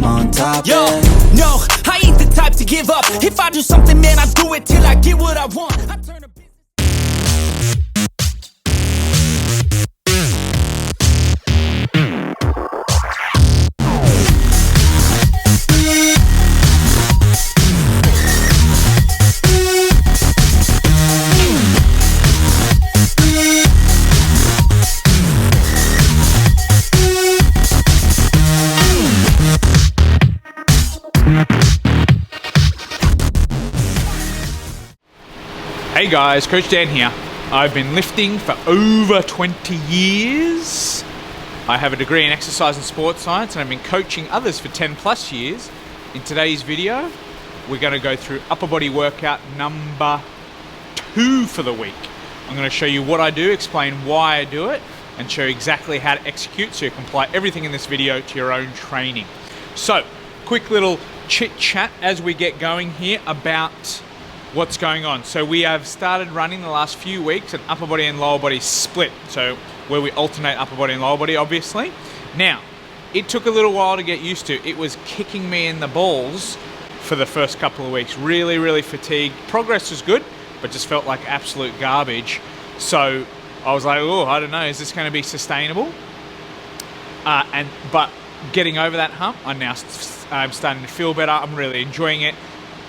on top. Yo, no, I ain't the type to give up. If I do something, man, I do it till I get what I want. I turn a Hey guys, Coach Dan here. I've been lifting for over 20 years. I have a degree in exercise and sports science and I've been coaching others for 10 plus years. In today's video, we're going to go through upper body workout number 2 for the week. I'm going to show you what I do, explain why I do it, and show you exactly how to execute so you can apply everything in this video to your own training. So, quick little chit chat as we get going here about what's going on. So we have started running the last few weeks an upper body and lower body split. So where we alternate upper body and lower body, obviously. Now, it took a little while to get used to. It was kicking me in the balls for the first couple of weeks. Really, really fatigued. Progress was good, but just felt like absolute garbage. So I was like, oh, I don't know, is this going to be sustainable? But getting over that hump, I'm starting to feel better. I'm really enjoying it.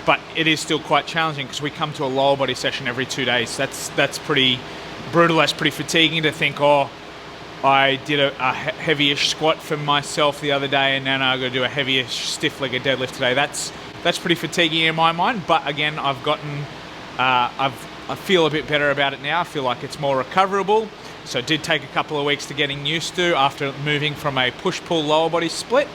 But it is still quite challenging because we come to a lower body session every 2 days. That's pretty brutal. That's pretty fatiguing to think, oh, I did a heavy-ish squat for myself the other day and now I'm going to do a heavy-ish stiff-legged deadlift today. That's pretty fatiguing in my mind. But again, I feel a bit better about it now. I feel like it's more recoverable. So it did take a couple of weeks to getting used to after moving from a push-pull lower body split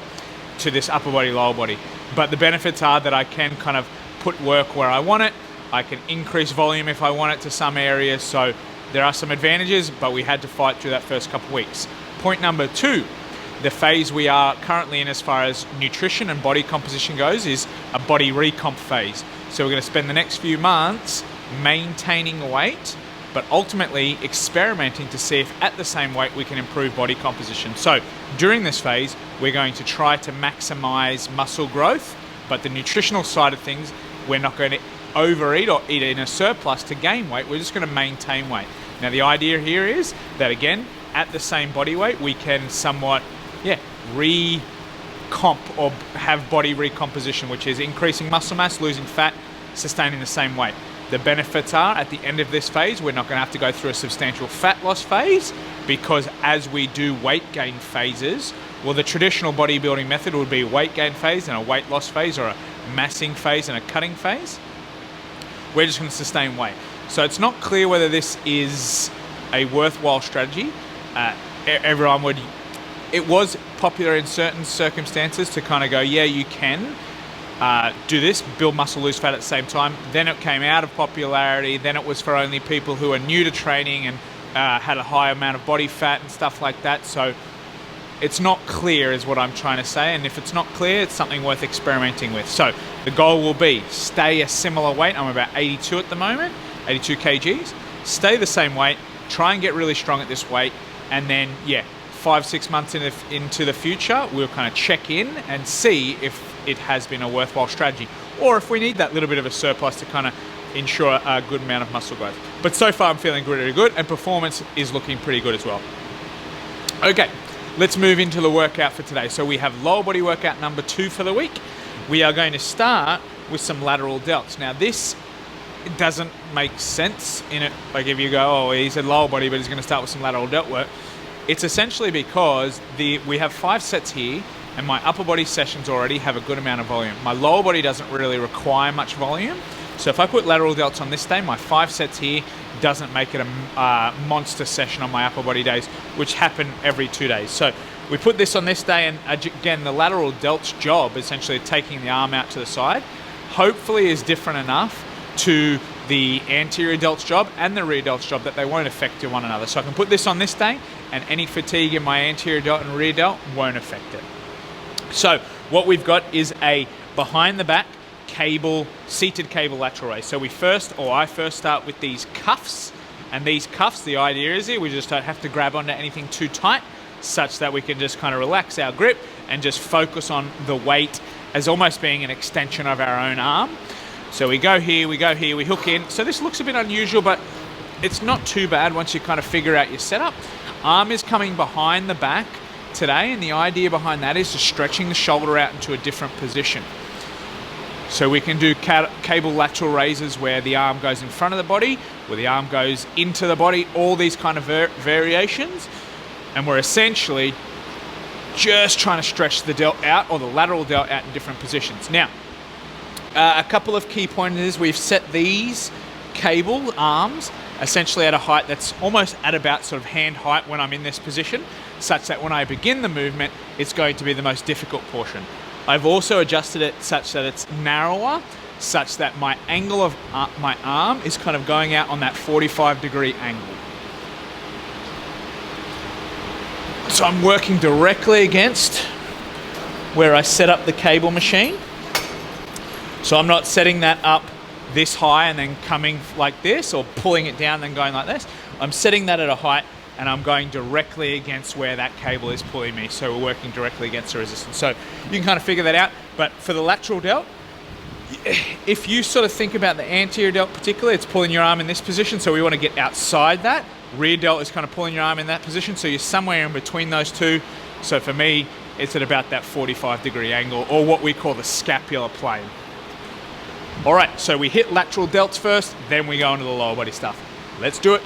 to this upper body lower body. But the benefits are that I can kind of put work where I want it. I can increase volume if I want it to some areas. So there are some advantages, but we had to fight through that first couple of weeks. Point number 2, the phase we are currently in as far as nutrition and body composition goes is a body recomp phase. So we're going to spend the next few months maintaining weight, but ultimately experimenting to see if at the same weight we can improve body composition. So during this phase, we're going to try to maximize muscle growth, but the nutritional side of things, we're not going to overeat or eat in a surplus to gain weight. We're just going to maintain weight. Now the idea here is that again, at the same body weight, we can somewhat, recomp or have body recomposition, which is increasing muscle mass, losing fat, sustaining the same weight. The benefits are at the end of this phase, we're not going to have to go through a substantial fat loss phase because as we do weight gain phases, well, the traditional bodybuilding method would be a weight gain phase and a weight loss phase, or a massing phase and a cutting phase. We're just going to sustain weight. So it's not clear whether this is a worthwhile strategy. It was popular in certain circumstances to kind of go, yeah, you can do this, build muscle, lose fat at the same time. Then it came out of popularity. Then it was for only people who are new to training and had a high amount of body fat and stuff like that. So it's not clear is what I'm trying to say. And if it's not clear, it's something worth experimenting with. So the goal will be stay a similar weight. I'm about 82 at the moment, 82 kgs. Stay the same weight, try and get really strong at this weight. And then, 5-6 months into the future, we'll kind of check in and see if it has been a worthwhile strategy, or if we need that little bit of a surplus to kind of ensure a good amount of muscle growth. But so far I'm feeling really good and performance is looking pretty good as well. Okay, let's move into the workout for today. So we have lower body workout number 2 for the week. We are going to start with some lateral delts. Now this doesn't make sense in it, like if you go, oh, he's a lower body but he's going to start with some lateral delt work. It's essentially because we have 5 sets here and my upper body sessions already have a good amount of volume. My lower body doesn't really require much volume. So if I put lateral delts on this day, my 5 sets here doesn't make it a monster session on my upper body days, which happen every 2 days. So we put this on this day, and again, the lateral delt's job, essentially taking the arm out to the side, hopefully is different enough to the anterior delt's job and the rear delt's job that they won't affect one another. So I can put this on this day and any fatigue in my anterior delt and rear delt won't affect it. So what we've got is a behind the back cable, seated cable lateral raise. So I first start with these cuffs, and these cuffs, the idea is here, we just don't have to grab onto anything too tight. such that we can just kind of relax our grip and just focus on the weight as almost being an extension of our own arm. So we go here, we hook in. So this looks a bit unusual, but it's not too bad once you kind of figure out your setup. Arm is coming behind the back today, and the idea behind that is just stretching the shoulder out into a different position. So we can do cable lateral raises where the arm goes in front of the body, where the arm goes into the body, all these kind of variations. And we're essentially just trying to stretch the delt out, or the lateral delt out, in different positions. Now, a couple of key pointers. We've set these cable arms essentially at a height that's almost at about sort of hand height when I'm in this position, such that when I begin the movement, it's going to be the most difficult portion. I've also adjusted it such that it's narrower, such that my angle of my arm is kind of going out on that 45-degree angle. So I'm working directly against where I set up the cable machine. So I'm not setting that up this high and then coming like this, or pulling it down and then going like this. I'm setting that at a height and I'm going directly against where that cable is pulling me. So we're working directly against the resistance. So you can kind of figure that out. But for the lateral delt, if you sort of think about the anterior delt particularly, it's pulling your arm in this position. So we want to get outside that. Rear delt is kind of pulling your arm in that position. So you're somewhere in between those two. So for me, it's at about that 45-degree angle, or what we call the scapular plane. All right, so we hit lateral delts first, then we go into the lower body stuff. Let's do it.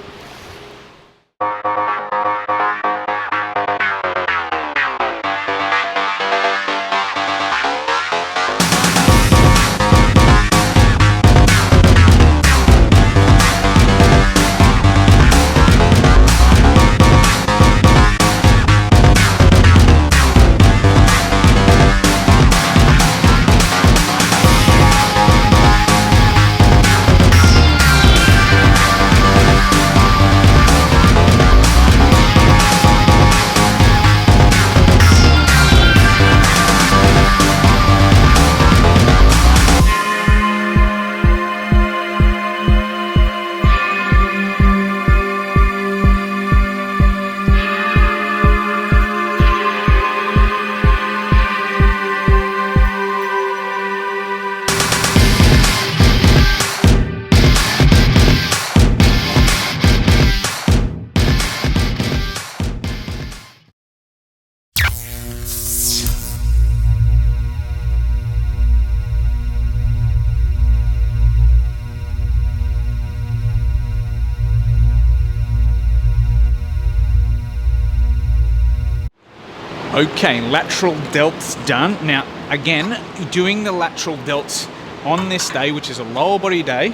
Okay, lateral delts done. Now, again, doing the lateral delts on this day, which is a lower body day,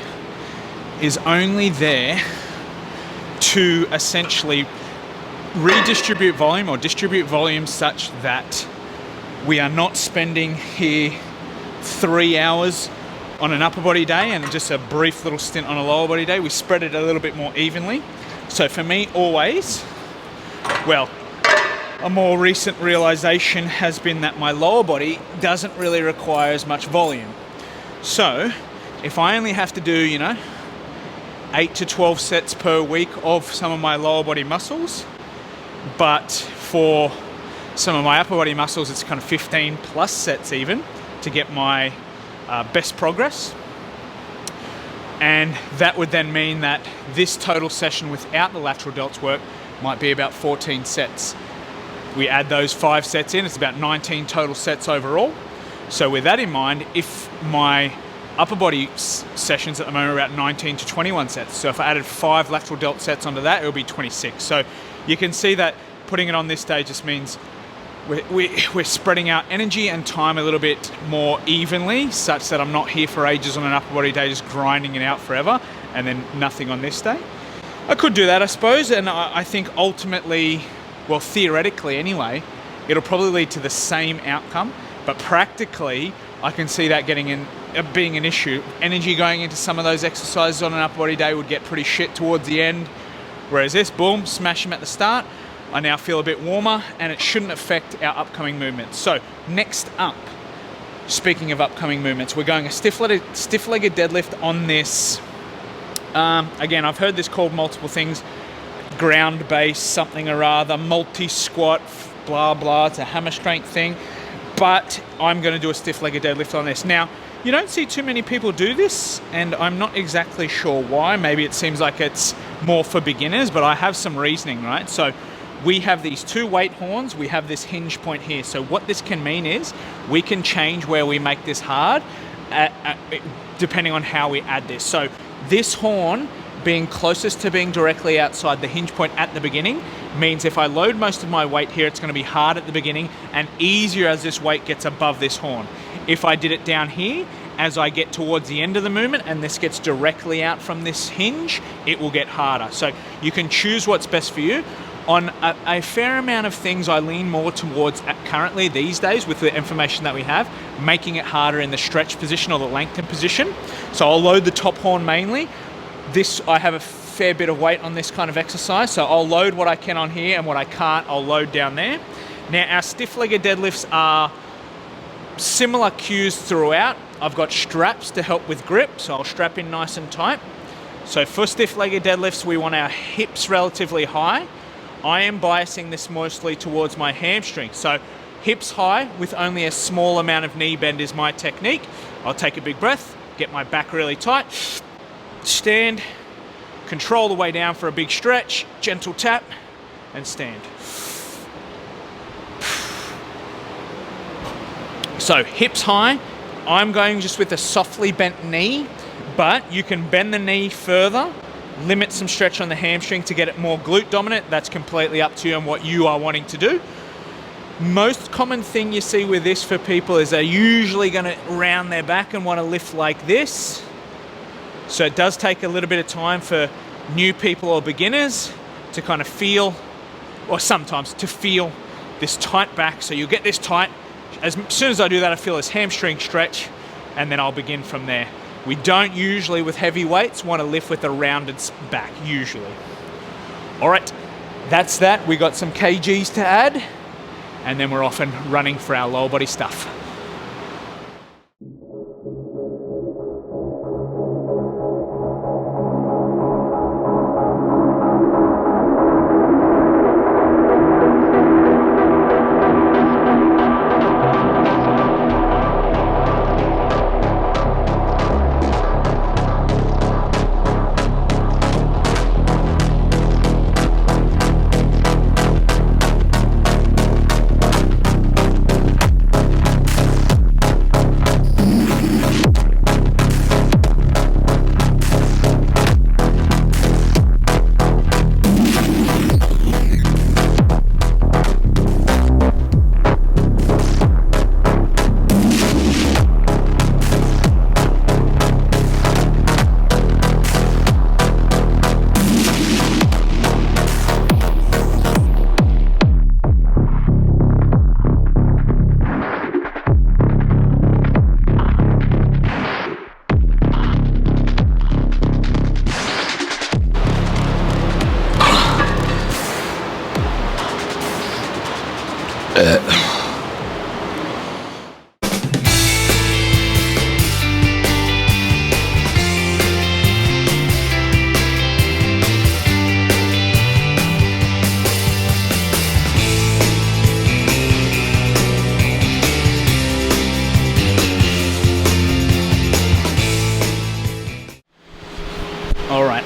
is only there to essentially redistribute volume, or distribute volume such that we are not spending here 3 hours on an upper body day and just a brief little stint on a lower body day. We spread it a little bit more evenly. So for me, always, well, a more recent realization has been that my lower body doesn't really require as much volume. So if I only have to do, 8 to 12 sets per week of some of my lower body muscles, but for some of my upper body muscles, it's kind of 15 plus sets even to get my best progress. And that would then mean that this total session without the lateral delts work might be about 14 sets. We add those 5 sets in, it's about 19 total sets overall. So with that in mind, if my upper body sessions at the moment are about 19 to 21 sets. So if I added 5 lateral delt sets onto that, it would be 26. So you can see that putting it on this day just means we're spreading out energy and time a little bit more evenly, such that I'm not here for ages on an upper body day just grinding it out forever and then nothing on this day. I could do that, I suppose, and I think ultimately, well, theoretically anyway, it'll probably lead to the same outcome, but practically I can see that being an issue. Energy going into some of those exercises on an upper body day would get pretty shit towards the end, whereas this, boom, smash them at the start. I now feel a bit warmer and it shouldn't affect our upcoming movements. So next up, speaking of upcoming movements, we're going a stiff-legged deadlift on this. Again, I've heard this called multiple things. ground base, something or other, multi-squat, blah, blah. It's a hammer strength thing. But I'm going to do a stiff-legged deadlift on this. Now, you don't see too many people do this, and I'm not exactly sure why. Maybe it seems like it's more for beginners, but I have some reasoning, right? So we have these 2 weight horns. We have this hinge point here. So what this can mean is we can change where we make this hard depending on how we add this. So this horn being closest to being directly outside the hinge point at the beginning means if I load most of my weight here, it's going to be hard at the beginning and easier as this weight gets above this horn. If I did it down here, as I get towards the end of the movement and this gets directly out from this hinge, it will get harder. So you can choose what's best for you. On a fair amount of things, I lean more towards currently these days with the information that we have, making it harder in the stretch position or the lengthen position. So I'll load the top horn mainly. This, I have a fair bit of weight on this kind of exercise, so I'll load what I can on here, and what I can't, I'll load down there. Now, our stiff-legged deadlifts are similar cues throughout. I've got straps to help with grip, so I'll strap in nice and tight. So for stiff-legged deadlifts, we want our hips relatively high. I am biasing this mostly towards my hamstring. So hips high with only a small amount of knee bend is my technique. I'll take a big breath, get my back really tight, stand, control the way down for a big stretch, gentle tap, and stand. So hips high, I'm going just with a softly bent knee, but you can bend the knee further, limit some stretch on the hamstring to get it more glute dominant. That's completely up to you and what you are wanting to do. Most common thing you see with this for people is they're usually going to round their back and want to lift like this. So it does take a little bit of time for new people or beginners to kind of feel, or sometimes to feel this tight back. So you'll get this tight. As soon as I do that, I feel this hamstring stretch, and then I'll begin from there. We don't usually, with heavy weights, want to lift with a rounded back, usually. All right, that's that. We got some kgs to add, and then we're off and running for our lower body stuff.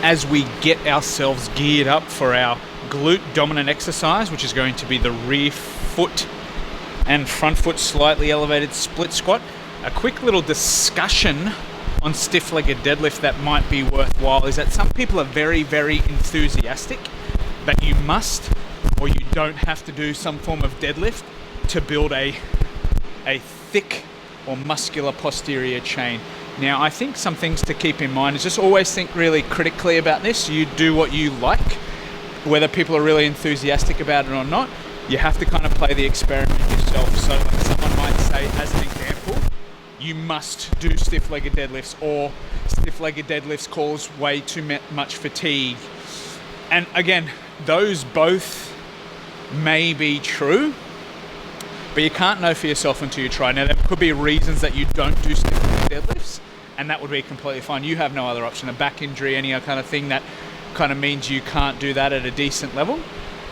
As we get ourselves geared up for our glute dominant exercise, which is going to be the rear foot and front foot slightly elevated split squat, a quick little discussion on stiff-legged deadlift that might be worthwhile is that some people are very, very enthusiastic that you must or you don't have to do some form of deadlift to build a thick or muscular posterior chain. Now, I think some things to keep in mind is just always think really critically about this. You do what you like, whether people are really enthusiastic about it or not. You have to kind of play the experiment yourself. So like someone might say, as an example, you must do stiff-legged deadlifts, or stiff-legged deadlifts cause way too much fatigue. And again, those both may be true, but you can't know for yourself until you try. Now, there could be reasons that you don't do stiff-legged deadlifts, and that would be completely fine. You have no other option, a back injury, any kind of thing that kind of means you can't do that at a decent level.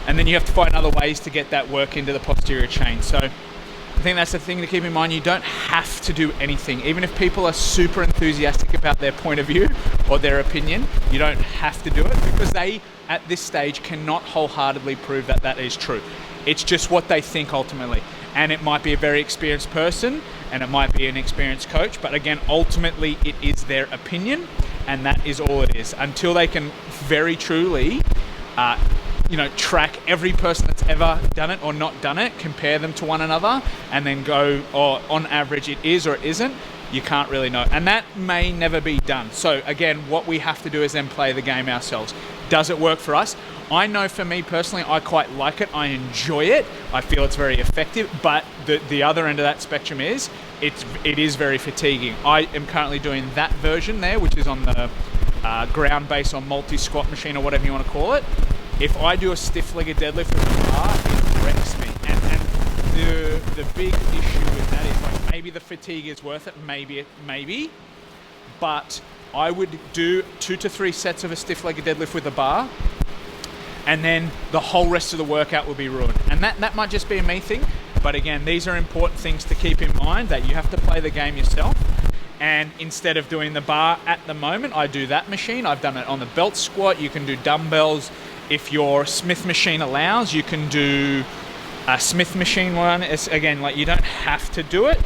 And then you have to find other ways to get that work into the posterior chain. So I think that's the thing to keep in mind. You don't have to do anything. Even if people are super enthusiastic about their point of view or their opinion, you don't have to do it, because they, at this stage, cannot wholeheartedly prove that that is true. It's just what they think ultimately. And it might be a very experienced person, and it might be an experienced coach, but again, ultimately it is their opinion, and that is all it is. Until they can very truly track every person that's ever done it or not done it, compare them to one another, and then go, or on average it is or it isn't, you can't really know. And that may never be done. So again, what we have to do is then play the game ourselves. Does it work for us? I know for me personally, I quite like it. I enjoy it. I feel it's very effective, but the other end of that spectrum is, it is very fatiguing. I am currently doing that version there, which is on the ground base or multi-squat machine or whatever you want to call it. If I do a stiff-legged deadlift with a bar, it wrecks me. And the big issue with that is, like, maybe the fatigue is worth it, maybe, but I would do 2 to 3 sets of a stiff-legged deadlift with a bar, and then the whole rest of the workout will be ruined. And that might just be a me thing, but again, these are important things to keep in mind, that you have to play the game yourself. And instead of doing the bar at the moment, I do that machine. I've done it on the belt squat. You can do dumbbells. If your Smith machine allows, you can do a Smith machine one. It's, again, like, you don't have to do it.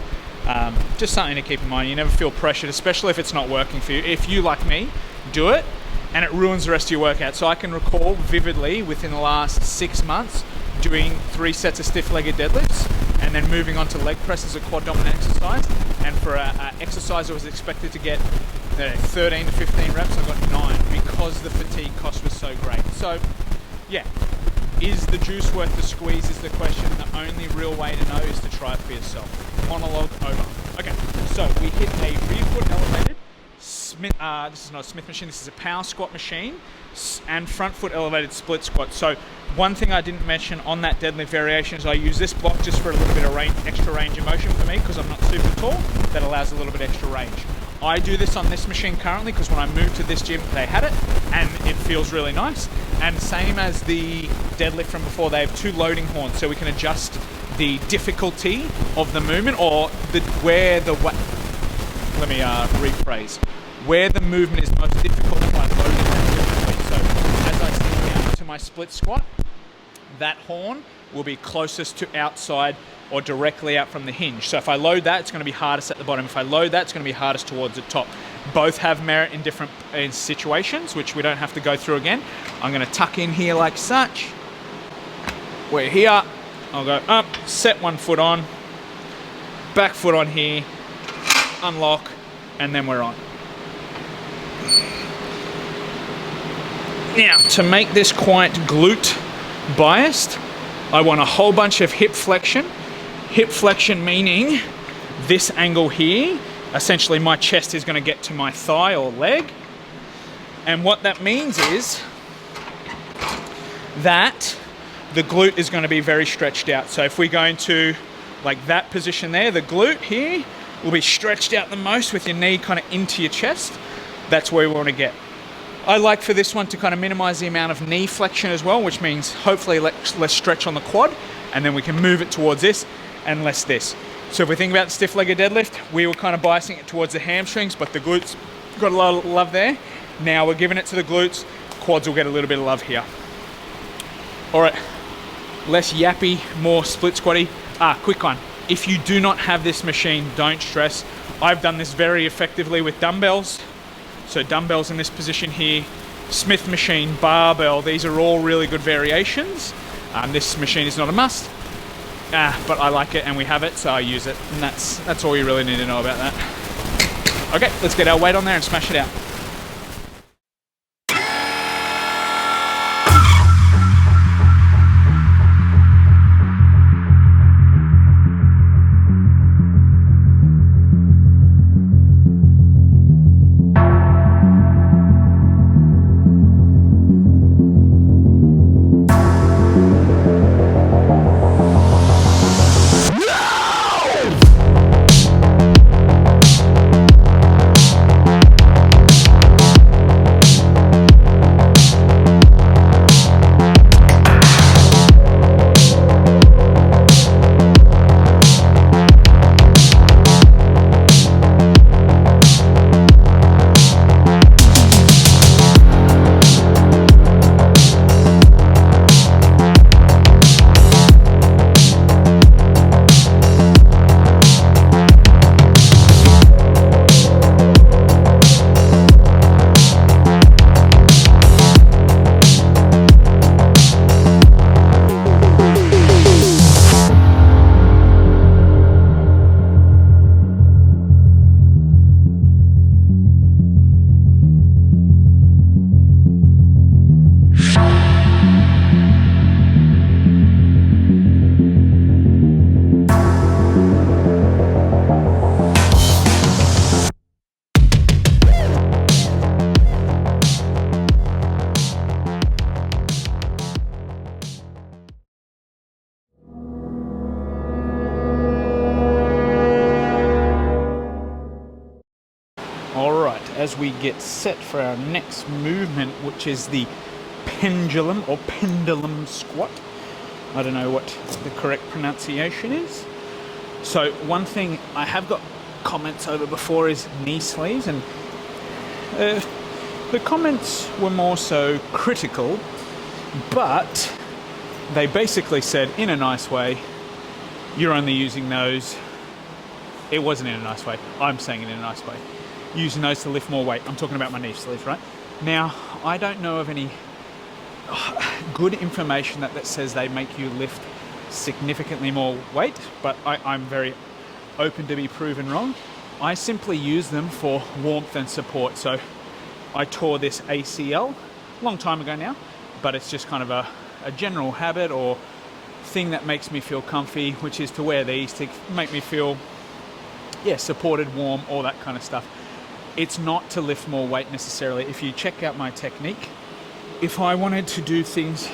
Just something to keep in mind. You never feel pressured, especially if it's not working for you. If you, like me, do it and it ruins the rest of your workout. So I can recall vividly within the last 6 months doing 3 sets of stiff-legged deadlifts and then moving on to leg press as a quad dominant exercise. And for an exercise I was expected to get 13 to 15 reps, I got 9 because the fatigue cost was so great. So yeah, is the juice worth the squeeze is the question. The only real way to know is to try it for yourself. Monologue over. Okay, so we hit a rear foot elevated Smith, this is not a Smith machine, this is a power squat machine, and front foot elevated split squat. So one thing I didn't mention on that deadlift variation is I use this block just for a little bit of extra range of motion for me, because I'm not super tall. That allows a little bit extra range. I do this on this machine currently because when I moved to this gym, they had it, and it feels really nice. And same as the deadlift from before, they have 2 loading horns, so we can adjust the difficulty of the movement, or where the movement is most difficult by loading that differently. So as I sit down to my split squat, that horn will be closest to outside or directly out from the hinge. So if I load that, it's going to be hardest at the bottom. If I load that, it's going to be hardest towards the top. Both have merit in different situations, which we don't have to go through again. I'm going to tuck in here like such. We're here. I'll go up, set one foot on, back foot on here, unlock, and then we're on. Now, to make this quite glute biased, I want a whole bunch of hip flexion. Hip flexion meaning this angle here. Essentially, my chest is going to get to my thigh or leg. And what that means is that the glute is going to be very stretched out. So if we go into like that position there, the glute here will be stretched out the most with your knee kind of into your chest. That's where we want to get. I like for this one to kind of minimize the amount of knee flexion as well, which means hopefully less stretch on the quad, and then we can move it towards this and less this. So if we think about the stiff-legged deadlift, we were kind of biasing it towards the hamstrings, but the glutes got a lot of love there. Now we're giving it to the glutes, quads will get a little bit of love here. All right, less yappy, more split squatty. Quick one. If you do not have this machine, don't stress. I've done this very effectively with dumbbells. So dumbbells in this position here, Smith machine, barbell, these are all really good variations. This machine is not a must, but I like it and we have it, so I use it. And that's all you really need to know about that. Okay, let's get our weight on there and smash it out. as we get set for our next movement, which is the pendulum or pendulum squat. I don't know what the correct pronunciation is. So one thing I have got comments over before is knee sleeves, and the comments were more so critical, but they basically said in a nice way, you're only using those. It wasn't in a nice way. I'm saying it in a nice way. Using those to lift more weight. I'm talking about my knee sleeves, right? Now, I don't know of any good information that says they make you lift significantly more weight, but I'm very open to be proven wrong. I simply use them for warmth and support. So I tore this ACL a long time ago now, but it's just kind of a general habit or thing that makes me feel comfy, which is to wear these to make me feel, supported, warm, all that kind of stuff. It's not to lift more weight necessarily. If you check out my technique, if I wanted to do things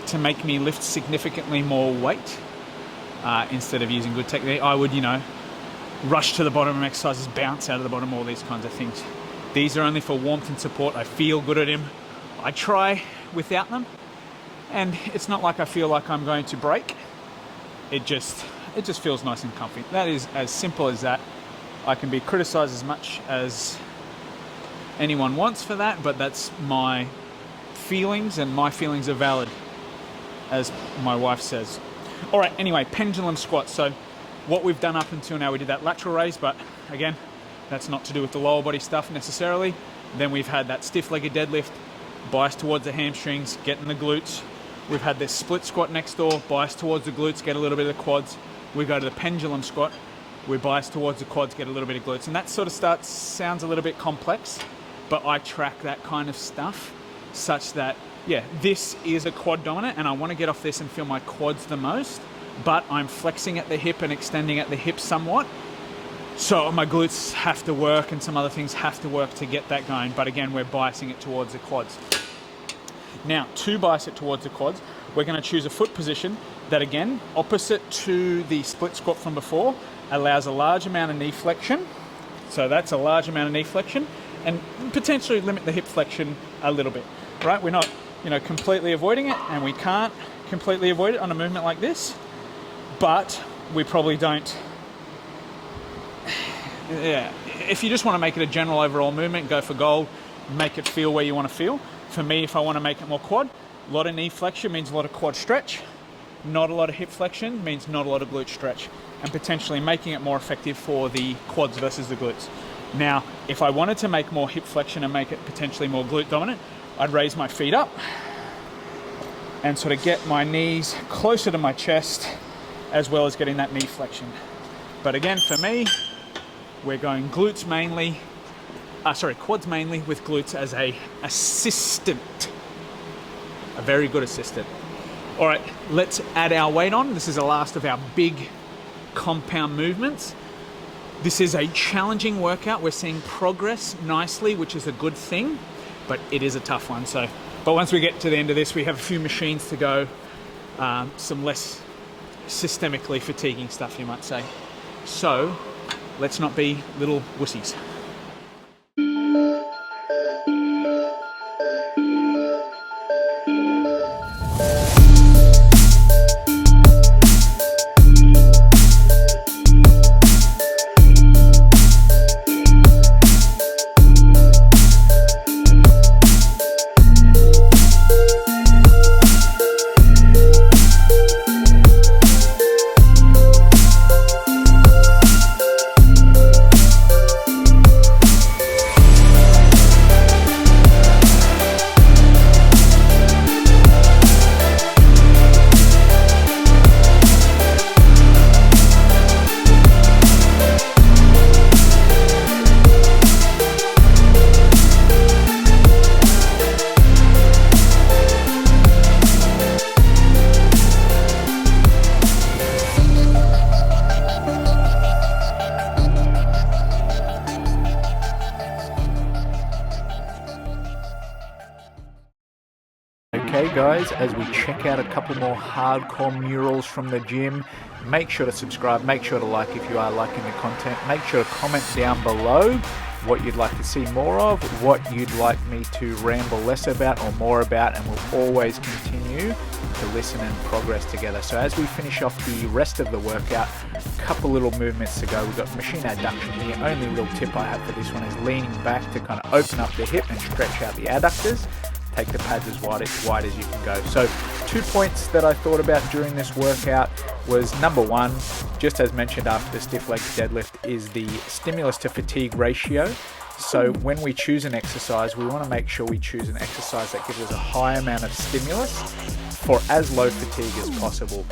to make me lift significantly more weight, instead of using good technique, I would, rush to the bottom of exercises, bounce out of the bottom, all these kinds of things. These are only for warmth and support. I feel good at them. I try without them, and it's not like I feel like I'm going to break. It just feels nice and comfy. That is as simple as that. I can be criticized as much as anyone wants for that, but that's my feelings, and my feelings are valid, as my wife says. All right, anyway, pendulum squat. So what we've done up until now, we did that lateral raise, but again, that's not to do with the lower body stuff necessarily. Then we've had that stiff-legged deadlift, bias towards the hamstrings, getting the glutes. We've had this split squat next door, bias towards the glutes, get a little bit of the quads. We go to the pendulum squat, we bias towards the quads, get a little bit of glutes. And that sort of sounds a little bit complex, but I track that kind of stuff such that, this is a quad dominant, and I want to get off this and feel my quads the most, but I'm flexing at the hip and extending at the hip somewhat. So my glutes have to work and some other things have to work to get that going. But again, we're biasing it towards the quads. Now, to bias it towards the quads, we're going to choose a foot position that, again, opposite to the split squat from before, allows a large amount of knee flexion. So that's a large amount of knee flexion, and potentially limit the hip flexion a little bit, right? We're not, completely avoiding it, and we can't completely avoid it on a movement like this, but we probably don't. If you just want to make it a general overall movement, go for gold, make it feel where you want to feel. For me, if I want to make it more quad, a lot of knee flexion means a lot of quad stretch. Not a lot of hip flexion means not a lot of glute stretch, and potentially making it more effective for the quads versus the glutes. Now, if I wanted to make more hip flexion and make it potentially more glute dominant, I'd raise my feet up and sort of get my knees closer to my chest, as well as getting that knee flexion. But again, for me, we're going quads mainly with glutes as a assistant, a very good assistant. All right, let's add our weight on. This is the last of our big compound movements. This is a challenging workout. We're seeing progress nicely, which is a good thing, but it is a tough one. But once we get to the end of this, we have a few machines to go, some less systemically fatiguing stuff, you might say. So let's not be little wussies. Okay guys, as we check out a couple more hardcore murals from the gym, Make sure to subscribe, make sure to like if you are liking the content, make sure to comment down below what you'd like to see more of, what you'd like me to ramble less about or more about, and we'll always continue to listen and progress together. So as we finish off the rest of the workout, a couple little movements to go. We've got machine adduction here. Only little tip I have for this one is leaning back to kind of open up the hip and stretch out the adductors. Take the pads as wide as you can go. So 2 points that I thought about during this workout was, number one, just as mentioned after the stiff leg deadlift, is the stimulus to fatigue ratio. So when we choose an exercise, we want to make sure we choose an exercise that gives us a high amount of stimulus for as low fatigue as possible.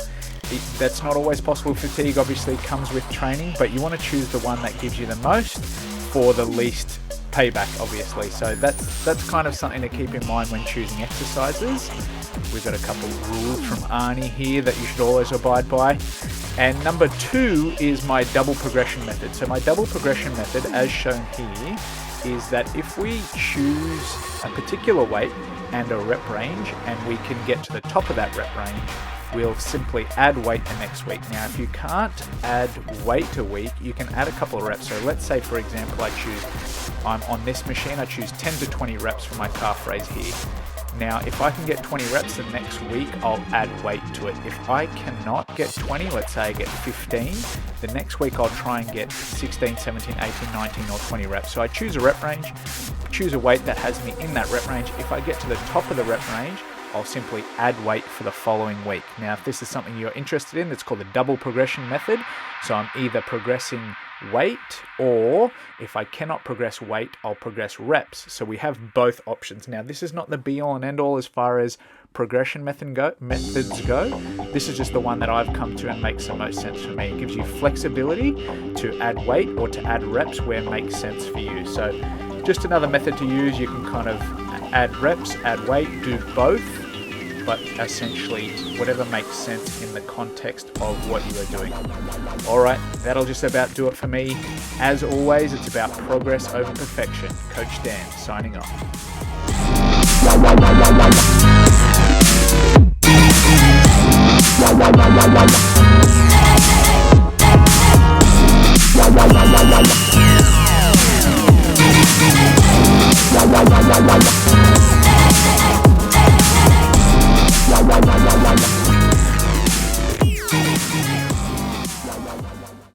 That's not always possible. Fatigue obviously comes with training, but you want to choose the one that gives you the most for the least payback, obviously. So that's kind of something to keep in mind when choosing exercises. We've got a couple of rules from Arnie here that you should always abide by. And number two is my double progression method. So my double progression method, as shown here, is that if we choose a particular weight and a rep range, and we can get to the top of that rep range, we'll simply add weight the next week. Now, if you can't add weight a week, you can add a couple of reps. So let's say, for example, I'm on this machine, I choose 10 to 20 reps for my calf raise here. Now, if I can get 20 reps the next week, I'll add weight to it. If I cannot get 20, let's say I get 15, the next week I'll try and get 16, 17, 18, 19, or 20 reps. So I choose a rep range, choose a weight that has me in that rep range. If I get to the top of the rep range, I'll simply add weight for the following week. Now, if this is something you're interested in, it's called the double progression method. So I'm either progressing weight, or if I cannot progress weight, I'll progress reps. So we have both options. Now, this is not the be all and end all as far as progression methods go. This is just the one that I've come to and makes the most sense for me. It gives you flexibility to add weight or to add reps where it makes sense for you. So just another method to use. You can kind of add reps, add weight, do both, but essentially whatever makes sense in the context of what you are doing. All right, that'll just about do it for me. As always, it's about progress over perfection. Coach Dan, signing off.